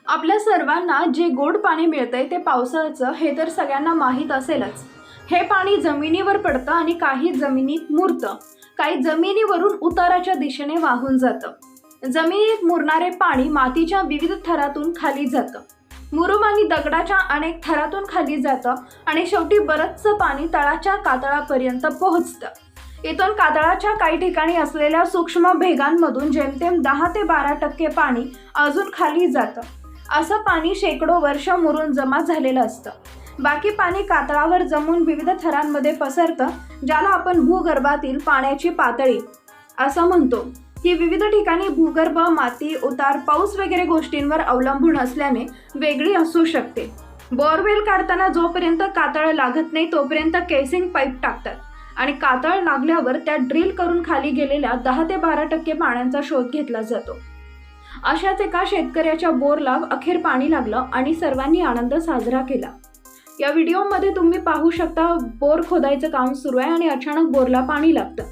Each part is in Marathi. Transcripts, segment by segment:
आपल्या सर्वांना जे गोड पाणी मिळतंय ते पावसाचं हे तर सगळ्यांना माहीत असेलच। हे पाणी जमिनीवर पडतं आणि काही जमिनीत मुरतं, काही जमिनीवरून उताराच्या दिशेने वाहून जातं। जमिनीत मुरणारे पाणी मातीच्या विविध थरातून खाली जातं, मुरुम आणि दगडाच्या अनेक थरातून खाली जातं आणि शेवटी बरंचसं पाणी तळाच्या कातळापर्यंत पोहोचतं। इथून कातळाच्या काही ठिकाणी असलेल्या सूक्ष्म भेगांमधून जेमतेम 10 ते 12% पाणी अजून खाली जातं। असं पाणी शेकडो वर्ष मुरून जमा झालेलं असतं। बाकी पाणी कातळावर जमून विविध थरांमध्ये पसरतं, ज्याला आपण भूगर्भातील पाण्याची पातळी असं म्हणतो। ही विविध ठिकाणी भूगर्भ, माती, उतार, पाऊस वगैरे गोष्टींवर अवलंबून असल्याने वेगळी असू शकते। बोरवेल काढताना जोपर्यंत कातळ लागत नाही तोपर्यंत केसिंग पाईप टाकतात आणि कातळ लागल्यावर त्या ड्रिल करून खाली गेलेल्या 10 ते 12% पाण्याचा शोध घेतला जातो। अशाच एका शेतकऱ्याच्या बोरला अखेर पाणी लागलं आणि सर्वांनी आनंद साजरा केला। या व्हिडिओमध्ये तुम्ही पाहू शकता बोर खोदायचं काम सुरू आहे आणि अचानक बोरला पाणी लागतं।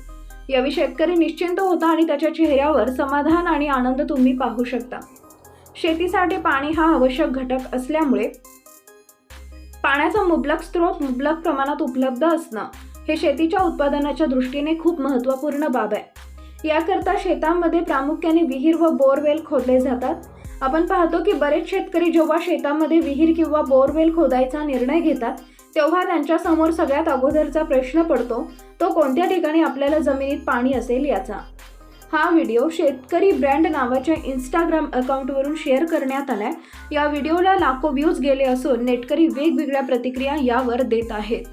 यावेळी शेतकरी निश्चिंत होता आणि त्याच्या चेहऱ्यावर समाधान आणि आनंद तुम्ही पाहू शकता। शेतीसाठी पाणी हा आवश्यक घटक असल्यामुळे पाण्याचा मुबलक स्रोत मुबलक प्रमाणात उपलब्ध असणं हे शेतीच्या उत्पादनाच्या दृष्टीने खूप महत्त्वपूर्ण बाब आहे। याकरता शेतांमध्ये प्रामुख्याने विहीर व बोरवेल खोदले जातात। आपण पाहतो की बरेच शेतकरी जेव्हा शेतामध्ये विहीर किंवा बोरवेल खोदायचा निर्णय घेतात तेव्हा त्यांच्या समोर सगळ्यात अगोदरचा प्रश्न पडतो तो कोणत्या ठिकाणी आपल्याला जमिनीत पाणी असेल याचा। हा व्हिडिओ शेतकरी ब्रँड नावाच्या इंस्टाग्राम अकाउंटवरून शेअर करण्यात आलाय। या व्हिडिओला लाखो व्ह्यूज गेले असून नेटकरी वेगवेगळ्या प्रतिक्रिया यावर देत आहेत।